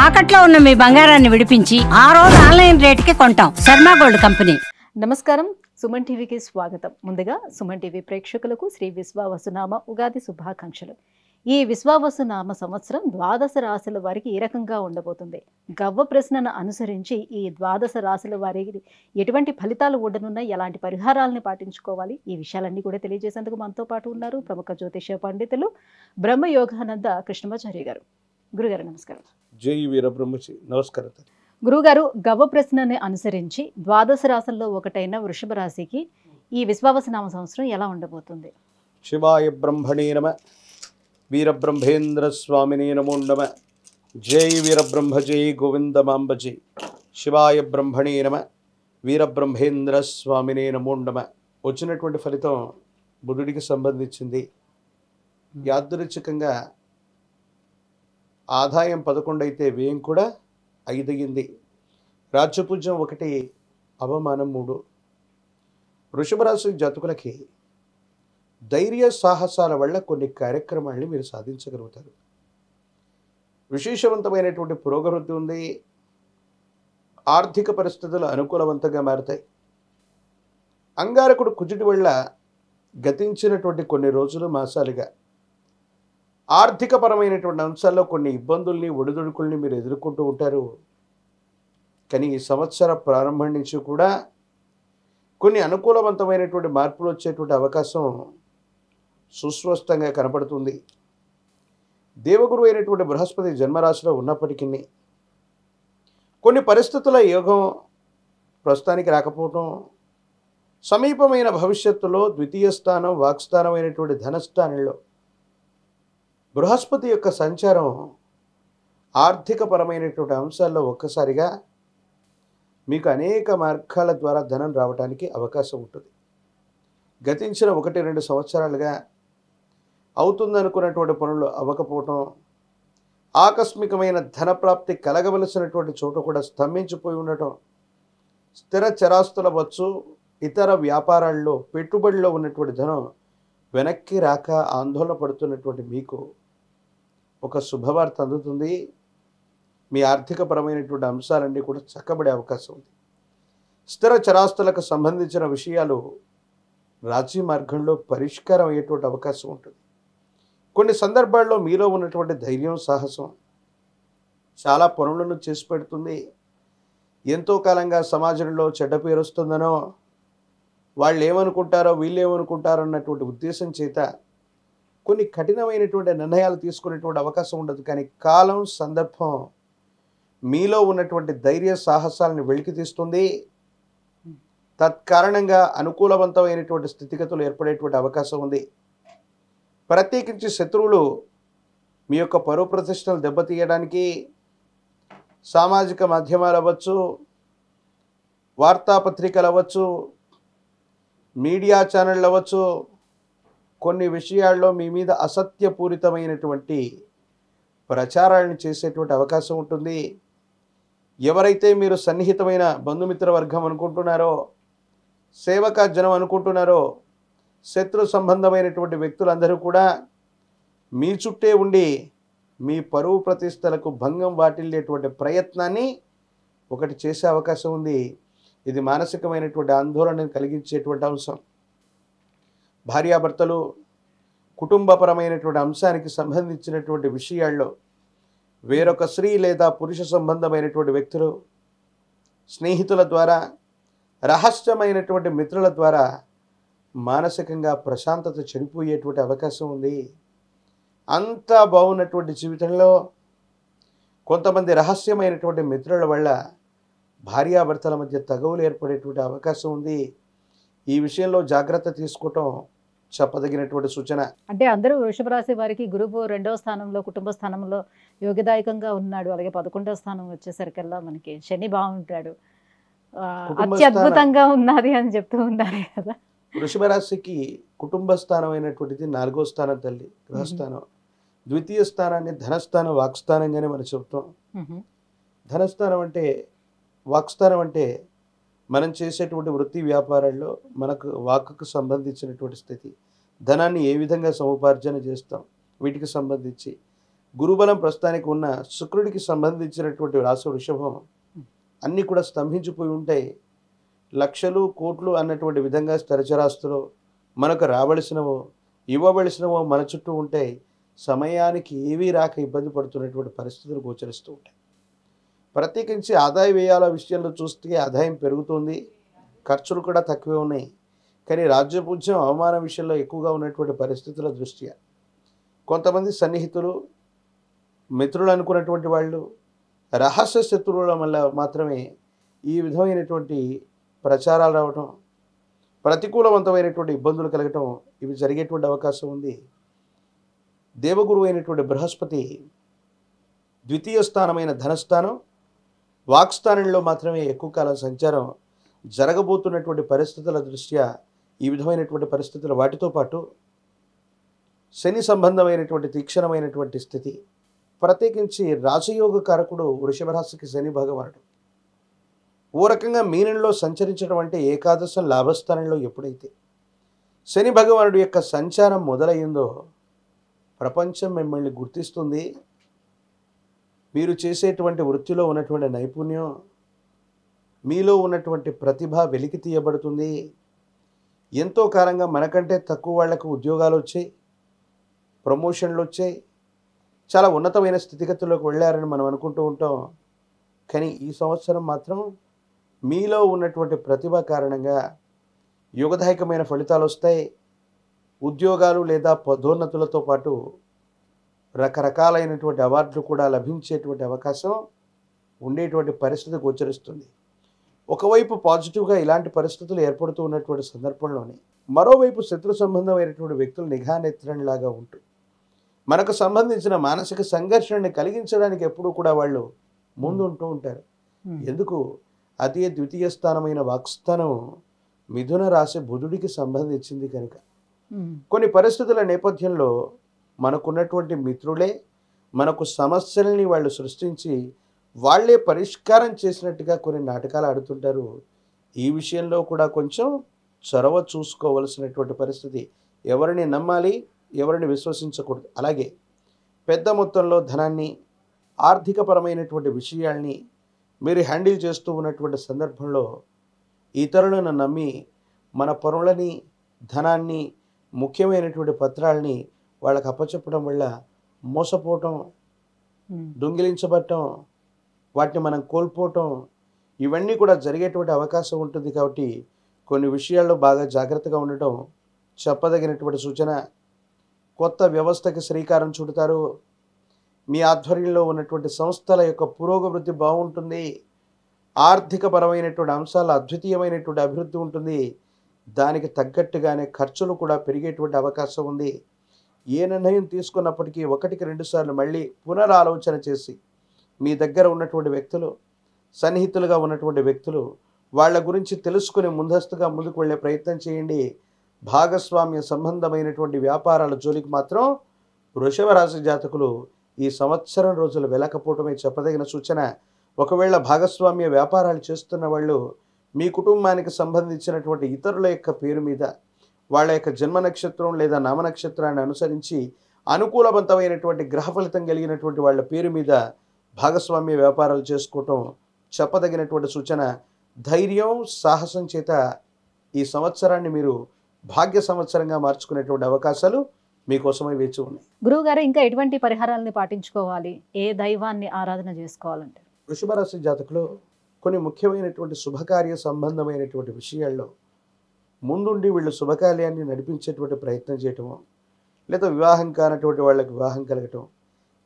తాకట్లో ఉన్న మీ బంగారాన్ని విడిపించి ఆ రోజు ఆన్లైన్ రేటుకి కొంటాం. Sharma gold company. నమస్కారం, సుమన్ టీవీకి స్వాగతం. ముందుగా సుమన్ టీవీ ప్రేక్షకులకు శ్రీ విశ్వావసునామ ఉగాది శుభాకాంక్షలు. ఈ విశ్వావసునామ సంవత్సరం ద్వాదశ రాశుల వారికి ఏ రకంగా ఉండబోతుంది, గవ్వ ప్రశ్నను అనుసరించి ఈ ద్వాదశ రాశుల వారికి ఎటువంటి ఫలితాలు ఉండనున్నాయి, ఎలాంటి పరిహారాలను పాటించుకోవాలి, ఈ విషయాలన్నీ కూడా తెలియజేసేందుకు మనతో పాటు ఉన్నారు ప్రముఖ జ్యోతిష పండితులు బ్రహ్మయోగానంద కృష్ణమాచార్య గారు. గురుగారు నమస్కారం. జై వీరబ్రహ్మచి. నమస్కారం. గురుగారు, గవ్వ ప్రశ్నని అనుసరించి ద్వాదశ రాశుల్లో ఒకటైన వృషభ రాశికి ఈ విశ్వావసునామ సంవత్సరం ఎలా ఉండబోతుంది? శివాయ బ్రహ్మణే నమ, వీరబ్రహ్మేంద్ర స్వామినే నమో నమ. జై వీరబ్రహ్మ జై గోవిందమాంబ జై. శివాయ బ్రహ్మణే నమ, వీరబ్రహ్మేంద్ర స్వామినే నమో నమ. వచ్చినటువంటి ఫలితం బుధుడికి సంబంధించింది. యాదృచ్ఛికంగా ఆదాయం 11 అయితే వ్యయం కూడా 5 అయ్యింది. రాజ్యపూజ్యం 1, అవమానం 3. వృషభ రాశి జాతకులకి ధైర్య సాహసాల వల్ల కొన్ని కార్యక్రమాల్ని మీరు సాధించగలుగుతారు. విశేషవంతమైనటువంటి పురోగతి ఉంది. ఆర్థిక పరిస్థితులు అనుకూలవంతంగా మారుతాయి. అంగారకుడు కుజుడి వల్ల గతించినటువంటి కొన్ని రోజులు మాసాలుగా ఆర్థికపరమైనటువంటి అంశాల్లో కొన్ని ఇబ్బందుల్ని ఒడిదుడుకుల్ని మీరు ఎదుర్కొంటూ ఉంటారు. కానీ ఈ సంవత్సర ప్రారంభం నుంచి కూడా కొన్ని అనుకూలవంతమైనటువంటి మార్పులు వచ్చేటువంటి అవకాశం సుస్పష్టంగా కనపడుతుంది. దేవగురు అయినటువంటి బృహస్పతి జన్మరాశిలో ఉన్నప్పటికీ కొన్ని పరిస్థితుల యోగం ప్రస్తుతానికి రాకపోవటం, సమీపమైన భవిష్యత్తులో ద్వితీయ స్థానం వాక్స్థానం అయినటువంటి ధనస్థానంలో బృహస్పతి యొక్క సంచారం ఆర్థికపరమైనటువంటి అంశాల్లో ఒక్కసారిగా మీకు అనేక మార్గాల ద్వారా ధనం రావడానికి అవకాశం ఉంటుంది. గతించిన 1-2 సంవత్సరాలుగా అవుతుందనుకున్నటువంటి పనులు అవ్వకపోవటం, ఆకస్మికమైన ధనప్రాప్తి కలగవలసినటువంటి చోట కూడా స్తంభించిపోయి ఉండటం, స్థిర చరాస్తుల వచ్చు ఇతర వ్యాపారాల్లో పెట్టుబడిలో ఉన్నటువంటి ధనం వెనక్కి రాక ఆందోళన పడుతున్నటువంటి మీకు ఒక శుభవార్త అందుతుంది. మీ ఆర్థికపరమైనటువంటి అంశాలన్నీ కూడా చక్కబడే అవకాశం ఉంది. స్థిర చరాస్తులకు సంబంధించిన విషయాలు రాజీ మార్గంలో పరిష్కారం అయ్యేటువంటి అవకాశం ఉంటుంది. కొన్ని సందర్భాల్లో మీలో ఉన్నటువంటి ధైర్యం సాహసం చాలా పనులను చేసి పెడుతుంది. ఎంతో కాలంగా సమాజంలో చెడ్డ పేరు వస్తుందనో, వాళ్ళు ఏమనుకుంటారో వీళ్ళు ఏమనుకుంటారో అన్నటువంటి ఉద్దేశం చేత కొన్ని కఠినమైనటువంటి నిర్ణయాలు తీసుకునేటువంటి అవకాశం ఉండదు. కానీ కాలం సందర్భం మీలో ఉన్నటువంటి ధైర్య సాహసాలను వెలికి తీస్తుంది. తత్కారణంగా అనుకూలవంతమైనటువంటి స్థితిగతులు ఏర్పడేటువంటి అవకాశం ఉంది. ప్రత్యేకించి శత్రువులు మీ యొక్క పరువు ప్రతిష్టలు దెబ్బతీయడానికి సామాజిక మాధ్యమాలు అవ్వచ్చు, వార్తాపత్రికలు అవ్వచ్చు, మీడియా ఛానళ్ళు అవ్వచ్చు, కొన్ని విషయాల్లో మీ మీద అసత్యపూరితమైనటువంటి ప్రచారాలను చేసేటువంటి అవకాశం ఉంటుంది. ఎవరైతే మీరు సన్నిహితమైన బంధుమిత్ర వర్గం అనుకుంటున్నారో, సేవక జనం అనుకుంటున్నారో, శత్రు సంబంధమైనటువంటి వ్యక్తులందరూ కూడా మీ చుట్టే ఉండి మీ పరువు ప్రతిష్టలకు భంగం వాటిల్లేటువంటి ప్రయత్నాన్ని ఒకటి చేసే అవకాశం ఉంది. ఇది మానసికమైనటువంటి ఆందోళనను కలిగించేటువంటి అంశం. భార్యాభర్తలు కుటుంబపరమైనటువంటి అంశానికి సంబంధించినటువంటి విషయాల్లో వేరొక స్త్రీ లేదా పురుష సంబంధమైనటువంటి వ్యక్తులు, స్నేహితుల ద్వారా, రహస్యమైనటువంటి మిత్రుల ద్వారా మానసికంగా ప్రశాంతత చెడిపోయేటువంటి అవకాశం ఉంది. అంతా బాగున్నటువంటి జీవితంలో కొంతమంది రహస్యమైనటువంటి మిత్రుల వల్ల భార్యాభర్తల మధ్య తగవులు ఏర్పడేటువంటి అవకాశం ఉంది. ఈ విషయంలో జాగ్రత్త తీసుకోవటం చెప్పదగినటువంటి సూచన. అంటే అందరూ వృషభ రాశి వారికి గురువు 2వ స్థానంలో కుటుంబ స్థానంలో యోగదాయకంగా ఉన్నాడు. అలాగే 11వ స్థానం వచ్చేసరికల్లా మనకి శని బాగుంటాడు, అత్యద్భుతంగా ఉన్నది అని చెప్తూ ఉన్నారు కదా. వృషభ రాశికి కుటుంబ స్థానం అయినటువంటిది 4వ స్థానం తల్లి, గృహస్థానం. ద్వితీయ స్థానాన్ని ధనస్థానం వాక్స్థానంగానే మనం చెప్తాం. ధనస్థానం అంటే, వాక్స్థానం అంటే మనం చేసేటువంటి వృత్తి వ్యాపారాల్లో మనకు వాక్కు సంబంధించినటువంటి స్థితి, ధనాన్ని ఏ విధంగా సముపార్జన చేస్తాం వీటికి సంబంధించి గురుబలం ప్రస్తుతానికి ఉన్న శుక్రుడికి సంబంధించినటువంటి రాశి వృషభం అన్నీ కూడా స్తంభించిపోయి ఉంటాయి. లక్షలు కోట్లు అన్నటువంటి విధంగా స్థిరచరాస్తులు మనకు రావలసినవో ఇవ్వవలసినవో మన చుట్టూ ఉంటాయి. సమయానికి ఏవీ రాక ఇబ్బంది పడుతున్నటువంటి పరిస్థితులు గోచరిస్తూ ఉంటాయి. ప్రత్యేకించి ఆదాయ వ్యయాల విషయంలో చూస్తే ఆదాయం పెరుగుతుంది, ఖర్చులు కూడా తక్కువే ఉన్నాయి. కానీ రాజ్యపూజ్యం అవమాన విషయంలో ఎక్కువగా ఉన్నటువంటి పరిస్థితుల దృష్ట్యా కొంతమంది సన్నిహితులు మిత్రులు అనుకున్నటువంటి వాళ్ళు రహస్య శత్రువుల వల్ల మాత్రమే ఈ విధమైనటువంటి ప్రచారాలు రావటం, ప్రతికూలవంతమైనటువంటి ఇబ్బందులు కలగటం ఇవి జరిగేటువంటి అవకాశం ఉంది. దేవగురువు అయినటువంటి బృహస్పతి ద్వితీయ స్థానమైన ధనస్థానం వాక్స్థానంలో మాత్రమే ఎక్కువ కాలం సంచారం జరగబోతున్నటువంటి పరిస్థితుల దృష్ట్యా ఈ విధమైనటువంటి పరిస్థితులు వాటితో పాటు శని సంబంధమైనటువంటి తీక్షణమైనటువంటి స్థితి, ప్రత్యేకించి రాజయోగ కారకుడు వృషభ రాశికి శని భగవానుడు ఓ రకంగా మీనంలో సంచరించడం అంటే ఏకాదశం లాభస్థానంలో ఎప్పుడైతే శని భగవానుడి యొక్క సంచారం మొదలయ్యిందో ప్రపంచం మిమ్మల్ని గుర్తిస్తుంది. మీరు చేసేటువంటి వృత్తిలో ఉన్నటువంటి నైపుణ్యం, మీలో ఉన్నటువంటి ప్రతిభ వెలికి తీయబడుతుంది. ఎంతో కాలంగా మనకంటే తక్కువ వాళ్లకు ఉద్యోగాలు వచ్చాయి, ప్రమోషన్లు వచ్చాయి, చాలా ఉన్నతమైన స్థితిగతుల్లోకి వెళ్ళారని మనం అనుకుంటూ ఉంటాం. కానీ ఈ సంవత్సరం మాత్రం మీలో ఉన్నటువంటి ప్రతిభ కారణంగా యుగదాయకమైన ఫలితాలు వస్తాయి. ఉద్యోగాలు లేదా పదోన్నతులతో పాటు రకరకాలైనటువంటి అవార్డులు కూడా లభించేటువంటి అవకాశం ఉండేటువంటి పరిస్థితి గోచరిస్తుంది. ఒకవైపు పాజిటివ్గా ఇలాంటి పరిస్థితులు ఏర్పడుతూ ఉన్నటువంటి సందర్భంలోనే మరోవైపు శత్రు సంబంధమైనటువంటి వ్యక్తులు నిఘా నెత్తడంలాగా ఉంటూ మనకు సంబంధించిన మానసిక సంఘర్షణని కలిగించడానికి ఎప్పుడూ కూడా వాళ్ళు ముందుంటూ ఉంటారు. ఎందుకు? అదే ద్వితీయ స్థానమైన వాక్స్థానం మిథున రాశి బుధుడికి సంబంధించింది కనుక కొన్ని పరిస్థితుల నేపథ్యంలో మనకున్నటువంటి మిత్రులే మనకు సమస్యల్ని వాళ్ళు సృష్టించి వాళ్ళే పరిష్కారం చేసినట్టుగా కొన్ని నాటకాలు ఆడుతుంటారు. ఈ విషయంలో కూడా కొంచెం చొరవ చూసుకోవలసినటువంటి పరిస్థితి. ఎవరిని నమ్మాలి, ఎవరిని విశ్వసించకూడదు. అలాగే పెద్ద మొత్తంలో ధనాన్ని, ఆర్థికపరమైనటువంటి విషయాల్ని మీరు హ్యాండిల్ చేస్తూ ఉన్నటువంటి సందర్భంలో ఇతరులను నమ్మి మన పనులని, ధనాన్ని, ముఖ్యమైనటువంటి పత్రాలని వాళ్ళకి అప్పచెప్పడం వల్ల మోసపోవటం, దొంగిలించబడటం, వాటిని మనం కోల్పోవటం ఇవన్నీ కూడా జరిగేటువంటి అవకాశం ఉంటుంది. కాబట్టి కొన్ని విషయాల్లో బాగా జాగ్రత్తగా ఉండటం చెప్పదగినటువంటి సూచన. కొత్త వ్యవస్థకి శ్రీకారం చుడతారు. మీ ఆధ్వర్యంలో ఉన్నటువంటి సంస్థల యొక్క పురోగతి బాగుంటుంది. ఆర్థికపరమైనటువంటి అంశాల అద్వితీయమైనటువంటి అభివృద్ధి ఉంటుంది. దానికి తగ్గట్టుగానే ఖర్చులు కూడా పెరిగేటువంటి అవకాశం ఉంది. ఏ నిర్ణయం తీసుకున్నప్పటికీ ఒకటికి 2 సార్లు మళ్ళీ పునరాలోచన చేసి మీ దగ్గర ఉన్నటువంటి వ్యక్తులు, సన్నిహితులుగా ఉన్నటువంటి వ్యక్తులు వాళ్ళ గురించి తెలుసుకుని ముందస్తుగా ముందుకు వెళ్ళే ప్రయత్నం చేయండి. భాగస్వామ్య సంబంధమైనటువంటి వ్యాపారాల జోలికి మాత్రం వృషభ రాశి జాతకులు ఈ సంవత్సరం రోజులు వెళ్ళకపోవటమే చెప్పదగిన సూచన. ఒకవేళ భాగస్వామ్య వ్యాపారాలు చేస్తున్న వాళ్ళు మీ కుటుంబానికి సంబంధించినటువంటి ఇతరుల యొక్క పేరు మీద వాళ్ళ యొక్క జన్మ నక్షత్రం లేదా నామ నక్షత్రాన్ని అనుసరించి అనుకూలవంతమైనటువంటి గ్రహ ఫలితం కలిగినటువంటి వాళ్ళ పేరు మీద భాగస్వామ్య వ్యాపారాలు చేసుకోవటం చెప్పదగినటువంటి సూచన. ధైర్యం, సాహసం చేత ఈ సంవత్సరాన్ని మీరు భాగ్య సంవత్సరంగా మార్చుకునేటువంటి అవకాశాలు మీకోసమై వేచి ఉన్నాయి. గురువుగారు, ఇంకా ఎటువంటి పరిహారాలని పాటించుకోవాలి? ఏ దైవాన్ని ఆరాధన చేసుకోవాలంటే? వృషభ రాశి జాతకులు కొన్ని ముఖ్యమైనటువంటి శుభకార్య సంబంధమైనటువంటి విషయాల్లో ముందుండి వీళ్ళు శుభకార్యాన్ని నడిపించేటువంటి ప్రయత్నం చేయటము, లేదా వివాహం కానటువంటి వాళ్ళకి వివాహం కలగటం,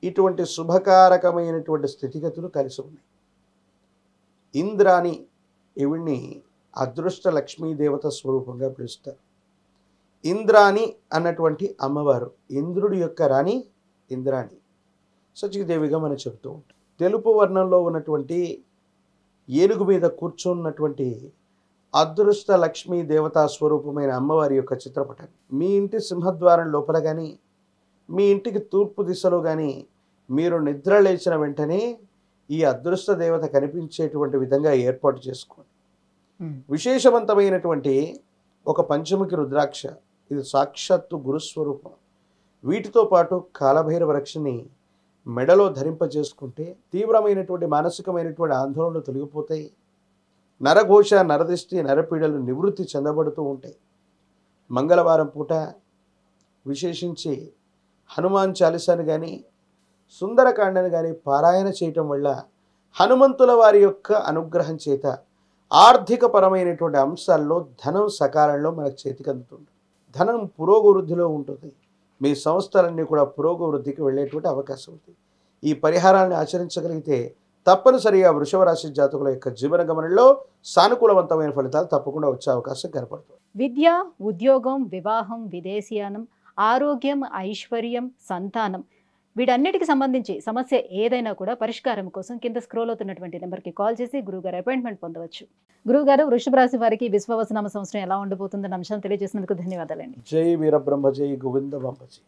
ఇటువంటి శుభకారకమైనటువంటి స్థితిగతులు కలిసి ఉన్నాయి. ఇంద్రాణి ఈవిడ్ని అదృష్ట లక్ష్మీదేవత స్వరూపంగా పిలుస్తారు. ఇంద్రాణి అన్నటువంటి అమ్మవారు ఇంద్రుడి యొక్క రాణి ఇంద్రాణి సచిదేవిగా మనం చెబుతూ ఉంటాం. తెలుపు వర్ణంలో ఉన్నటువంటి ఏనుగు మీద కూర్చున్నటువంటి అదృష్ట లక్ష్మీ దేవతా స్వరూపమైన అమ్మవారి యొక్క చిత్రపటాన్ని మీ ఇంటి సింహద్వారం లోపల కానీ, మీ ఇంటికి తూర్పు దిశలో కానీ మీరు నిద్ర లేచిన వెంటనే ఈ అదృష్ట దేవత కనిపించేటువంటి విధంగా ఏర్పాటు చేసుకోండి. విశేషవంతమైనటువంటి ఒక పంచముఖి రుద్రాక్ష, ఇది సాక్షాత్తు గురుస్వరూపం. వీటితో పాటు కాలభైరవ రక్షని మెడలో ధరింపజేసుకుంటే తీవ్రమైనటువంటి మానసికమైనటువంటి ఆందోళనలు తొలగిపోతాయి. నరఘోష, నరదిష్టి, నరపీడలు నివృత్తి చెందబడుతూ ఉంటాయి. మంగళవారం పూట విశేషించి హనుమాన్ చాలీసాను కానీ సుందరకాండను కానీ పారాయణ చేయటం వల్ల హనుమంతుల వారి యొక్క అనుగ్రహం చేత ఆర్థికపరమైనటువంటి అంశాల్లో ధనం సకాలంలో మనకు చేతికి అందుతుంది. ధనం పురోగవృద్ధిలో ఉంటుంది. మీ సంస్థలన్నీ కూడా పురోగవృద్ధికి వెళ్ళేటువంటి అవకాశం ఉంది. ఈ పరిహారాన్ని ఆచరించగలిగితే తప్పనిసరిగా వృషభ రాశి జాతకుల యొక్క జీవన గమనంలో సానుకూలవంతమైన ఫలితాలు తప్పకుండా వచ్చే అవకాశం కనపడుతుంది. విద్య, ఉద్యోగం, వివాహం, విదేశీయానం, ఆరోగ్యం, ఐశ్వర్యం, సంతానం వీటన్నిటికి సంబంధించి సమస్య ఏదైనా కూడా పరిష్కారం కోసం కింద స్క్రోల్ అవుతున్నటువంటి నెంబర్కి కాల్ చేసి గురువుగారు అపాయింట్మెంట్ పొందవచ్చు. గురువుగారు, వృషభ రాశి వారికి విశ్వావసునామ సంవత్సరం ఎలా ఉండబోతుందన్న అంశాన్ని తెలియజేసినందుకు ధన్యవాదాలండి. జై వీరబ్రహ్మ, జై గోవింద బాంబజీ.